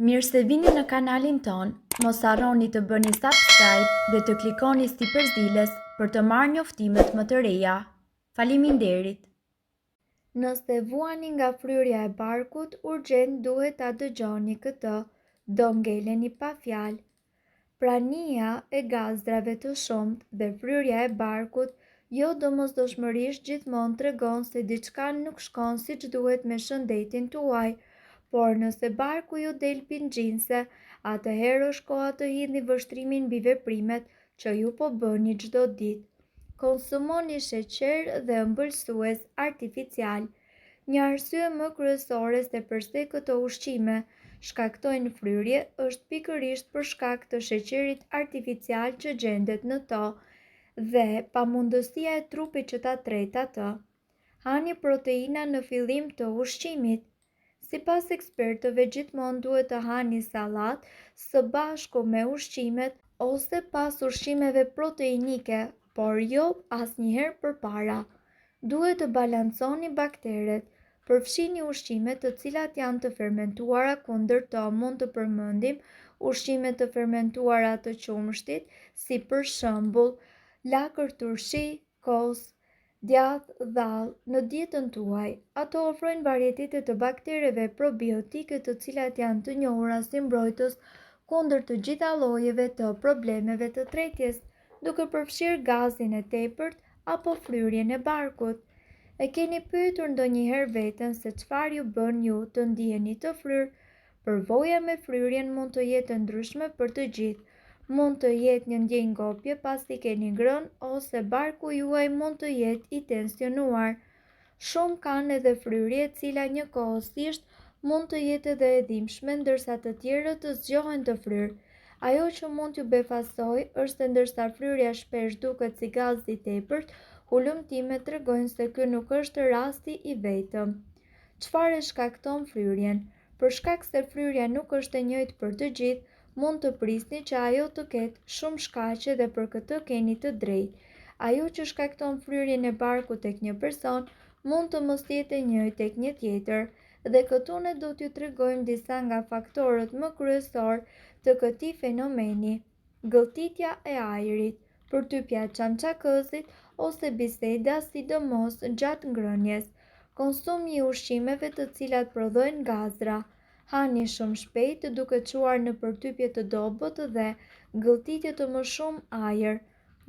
Mirë se vini në kanalin ton, mos harroni të bëni subscribe dhe të klikoni si përzieles për të marrë njoftimet më të reja. Faleminderit! Nëse vuani nga fryrja e barkut, urgjent duhet ta dëgjoni këtë, do ngeleni pa fjalë. Prania e gazdrave të shumtë dhe fryrja e barkut jo domosdoshmërisht gjithmonë tregon se diçka nuk shkon siç duhet me shëndetin tuaj. Por nëse barku ju del pinxhinse, atëherë është koha të hidhni vështrimin mbi veprimet që ju po bëni çdo ditë. Konsumoni sheqer dhe ëmbëlsues artificial. Një arsye më kryesore se pse këto ushqime shkaktojnë fryrje është pikërisht për shkak të sheqerit artificial që gjendet në to dhe pamundësia e trupit që ta tretë atë. Hani proteina në fillim të ushqimit. Sipas ekspertëve, gjithmonë duhet të hani sallatë së bashku me ushqimet ose pas ushqimeve proteinike, por jo asnjëherë përpara. Duhet të balanconi bakteret. Përfshini ushqime të cilat janë të fermentuara, kundërto mund të përmendim ushqime të fermentuara të qumshtit, si për shembull lakër turshi, kos, djathë, dhallë në dietën tuaj. Ato ofrojnë varietete të baktereve probiotike të cilat janë të njohura si mbrojtës kundër të gjitha llojeve të problemeve të tretjes, duke përfshirë gazin e tepërt apo fryrjen e barkut. E keni pyetur ndonjëherë veten se çfarë ju bën ju të ndiheni të fryrë? Përvoja me fryrjen mund të jetë e ndryshme për të gjithë. Mund të jetë një ndjenjë ngopje pasi keni ngrënë ose barku juaj mund të jetë i tensionuar. Shumë kanë edhe fryrje e cila njëkohësisht mund të jetë edhe e dhimbshme, ndërsa të tjerët të zgjohen të fryrë. Ajo që mund t'ju befasojë është se ndërsa fryrja shpesh duket si gaz i tepërt, ulëmtimet tregojnë se ky nuk është rasti i vetëm. Çfarë shkakton fryrjen? Për shkak se fryrja nuk është e njëjtë për të gjithë, mund të prisni që ajo të ketë shumë shkaqe dhe për këtë keni të drejtë. Ajo që shkakton fryrjen e barkut tek një person mund të mos jetë e njëjtë tek një tjetër, dhe këtu ne do t'ju tregojmë disa nga faktorët më kryesor të këtij fenomeni. Gëlltitja e ajrit, përtypja e çamçakëzit ose biseda sidomos gjatë ngrënies, konsumi i ushqimeve të cilat prodhojnë gazra, hani shumë shpejt duke çuar në përtypje të dobët dhe gëlltitje të më shumë ajër.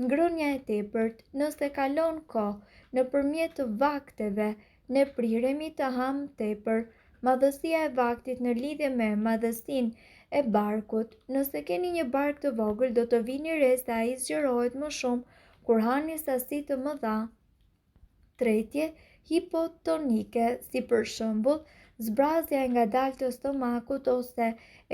Ngrënia e tepërt, nëse kalon kohë nëpërmjet vakteve, ne priremi të hamë tepër. Madhësia e vaktit në lidhje me madhësinë e barkut. Nëse keni një bark të vogël, do të vini re se ai zgjerohet më shumë kur hani sasi të mëdha. Tretje hipotonike, si për shembull zbrazja e ngadalë të stomakut ose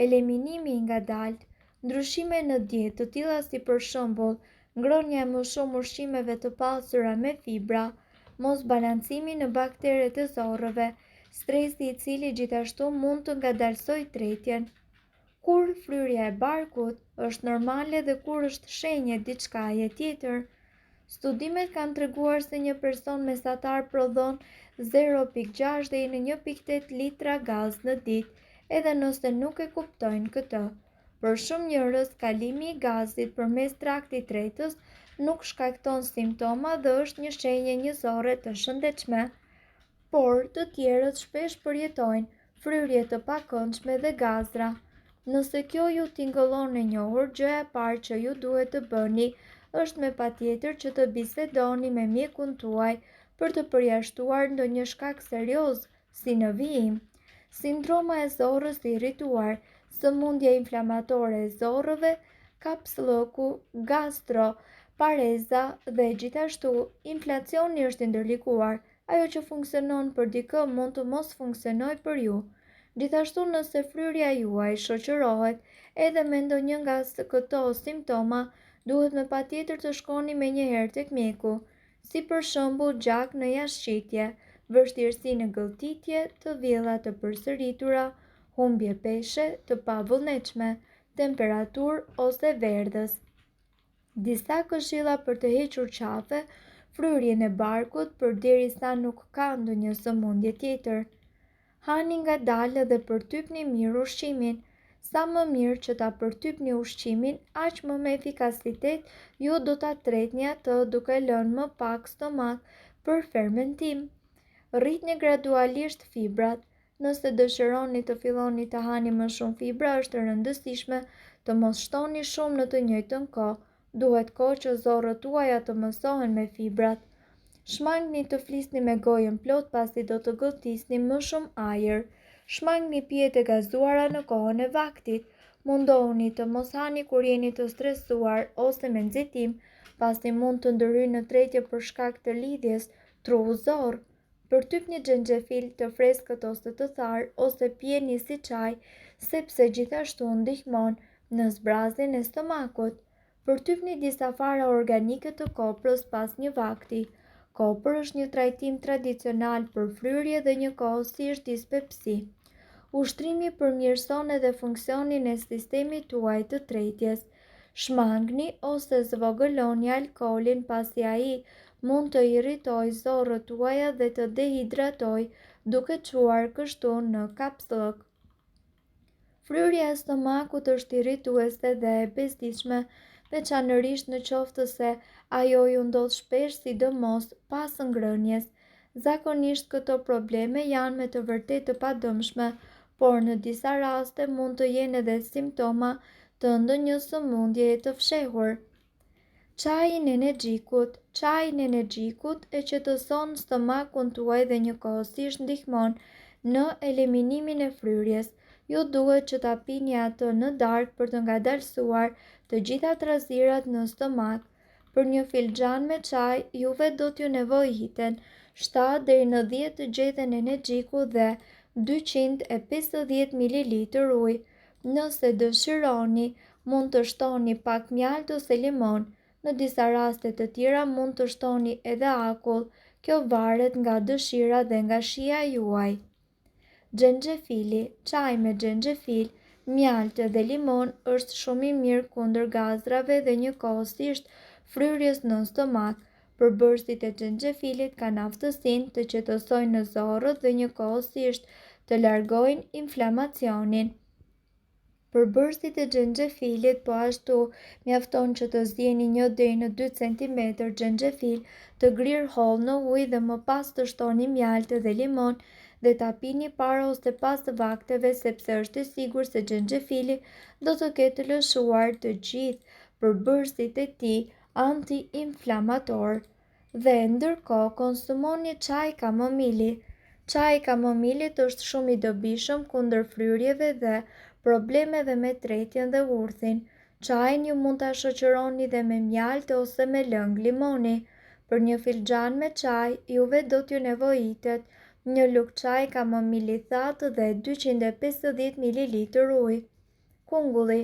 eliminimi i ngadalët. Ndryshime në dietë të tilla si për shembull ngrënia e më shumë ushqimeve të pasura me fibra, mosbalancimi në bakteret e zorrëve, stresi i cili gjithashtu mund të ngadalësojë tretjen. Kur fryrja e barkut është normale dhe kur është shenjë diçkaje tjetër. Studimet kanë treguar se një person mesatar prodhon 0,6 deri në 1,8 litra gaz në ditë, edhe nëse nuk e kuptojnë këtë. Për shumë njerëz, kalimi i gazit përmes traktit tretës nuk shkakton simptoma dhe është një shenjë njerëzore të shëndetshme, por të tjerët shpesh përjetojnë fryrje të pakëndshme dhe gazra. Nëse kjo ju tingëllon e njohur, gjëja e parë që ju duhet të bëni është me patjetër që të bisedoni me mjekun tuaj për të përjashtuar ndonjë shkak serioz, si në vijim, sindroma e zorrës së irrituar, sëmundje inflamatore e zorrëve, kapsllëku, gastropareza dhe gjithashtu inflacioni është i ndërlikuar. Ajo që funksionon për dikë mund të mos funksionojë për ju. Gjithashtu nëse fryrja juaj shoqërohet edhe me ndonjë nga këto simptoma, duhet me patjetër të shkoni menjëherë tek mjeku, si për shembull gjak në jashtëqitje, vështirësi në gëlltitje, të vjella të përsëritura, humbje peshe të pavullnetshme, temperaturë ose verdhës. Disa këshilla për të hequr qafe, fryrjen e barkut përderisa nuk ka ndonjë sëmundje tjetër. Hani ngadalë dhe përtypni mirë ushqimin. Sa më mirë që ta përtypni ushqimin, aq më me efikasitet ju do ta tretni atë duke lënë më pak stomak për fermentim. Rritni gradualisht fibrat. Nëse dëshironi të filloni të hani më shumë fibra, është e rëndësishme të mos shtoni shumë në të njëjtën kohë. Duhet kohë që zorrët tuaja të mësohen me fibrat. Shmangni të flisni me gojën plot pasi do të gotisni më shumë ajër. Shmangni pijet e gazuara në kohën e vaktit. Mundohuni të mos hani kur jeni të stresuar ose me nxitim, pasi mund të ndërhyjnë në tretje për shkak të lidhjes tru-zorr. Përtypni xhenxhefil të freskët ose të tharë ose pijeni si çaj, sepse gjithashtu ndihmon në zbrazjen e stomakut. Përtypni disa fara organike të koprës pas një vakti. Kopër është një trajtim tradicional për fryrje dhe njëkohësisht dispepsi. Ushtrimi përmirëson edhe funksionin e sistemit tuaj të tretjes. Shmangni ose zvogëloni alkoolin pasi ai mund të irritojë zorrët tuaja dhe të dehidratojë, duke çuar kështu në kapsllëk. Fryrja e stomakut është irrituese dhe e bezdishme, veçanërisht në qoftë se ajo ju ndodh shpesh, sidomos pas ngrënies. Zakonisht këto probleme janë me të vërtetë të padëmshme, por në disa raste mund të jenë edhe simptoma të ndonjë sëmundjeje të fshehur. Çaji i energjikut. Çaji i energjikut e qetëson stomakun tuaj dhe njëkohësisht ndihmon në eliminimin e fryrjes. Ju duhet që ta pini atë në darkë për të ngadalësuar të gjitha trazirat në stomak. Për një filxhan me çaj, juve do t'ju nevojiten 7 deri në 10 të gjethen energjiku dhe 250 ml ujë. Nëse dëshironi, mund të shtoni pak mjaltë ose limon. Në disa raste të tjera mund të shtoni edhe akull. Kjo varet nga dëshira dhe nga shija juaj. Xhenxhefili. Çaj me xhenxhefil, mjaltë dhe limon është shumë i mirë kundër gazrave dhe njëkohësisht fryrjes në stomak. Përbërësit e xhenxhefilit kanë aftësinë të qetësojnë zorrët dhe njëkohësisht të largojnë inflamacionin. Përbërësit e xhenxhefilit po ashtu mjafton që të zgjeni 1 deri në 2 cm xhenxhefil, të grirë holl në ujë dhe më pas të shtoni mjaltë dhe limon dhe ta pini para ose pas vakteve, sepse është e sigurt se xhenxhefili do të ketë lëshuar të gjithë përbërësit e tij anti-inflamator. Dhe ndërkohë konsumoni çaj kamomili. Çaji i kamomilit është shumë i dobishëm kundër fryrjeve dhe problemeve me tretjen dhe urthin. Çajin ju mund ta shoqëroni dhe me mjaltë ose me lëng limoni. Për një filxhan me çaj, juve do t'ju nevojitet një lugë çaj kamomili thatë dhe 250 ml ujë. Kungulli.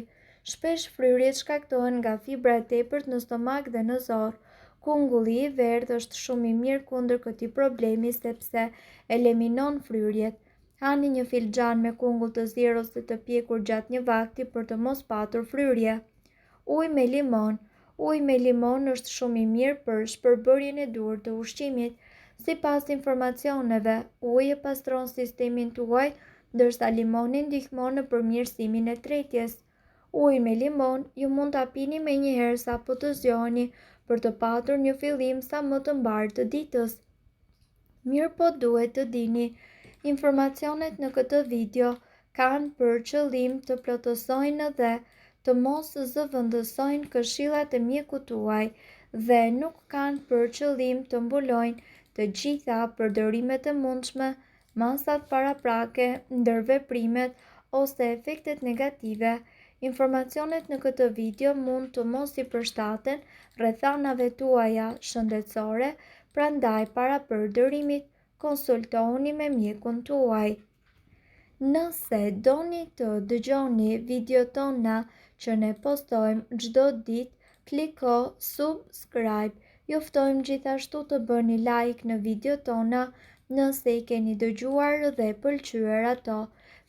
Shpesh fryrjet shkaktohen nga fibra e tepërt në stomak dhe në zorr. Kungulli i verdhë është shumë i mirë kundër këtij problemi sepse eliminon fryrjet. Hani një filxhan me kungull të zier ose të pjekur gjatë një vakti për të mos patur fryrje. Ujë me limon. Uji me limon është shumë i mirë për shpërbërjen e dur të ushqimit. Sipas informacioneve, uji e pastron sistemin tuaj, ndërsa limoni ndihmon në përmirësimin e tretjes. Uji me limon ju mund ta pini menjëherë sapo të zgjoheni për të patur një fillim sa më të mbar të ditës. Mirëpo duhet të dini, informacionet në këtë video kanë për qëllim të plotësojnë dhe të mos zëvendësojnë këshillat e mjekut tuaj dhe nuk kanë për qëllim të mbulojnë të gjitha përdorimet e mundshme, masat paraprake, ndërveprimet ose efektet negative. Informacionet në këtë video mund të mos i përshtaten rrethanave tuaja shëndetësore, prandaj para përdorimit konsultohuni me mjekun tuaj. Nëse doni të dëgjoni videot tona që ne postojmë çdo ditë, kliko subscribe. Ju ftojmë gjithashtu të bëni like në videot tona nëse i keni dëgjuar dhe pëlqyer ato.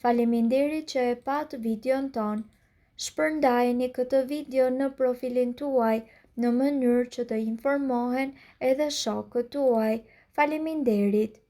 Faleminderit që e pat videon ton. Shpërndajeni këtë video në profilin tuaj në mënyrë që të informohen edhe shokët tuaj. Faleminderit.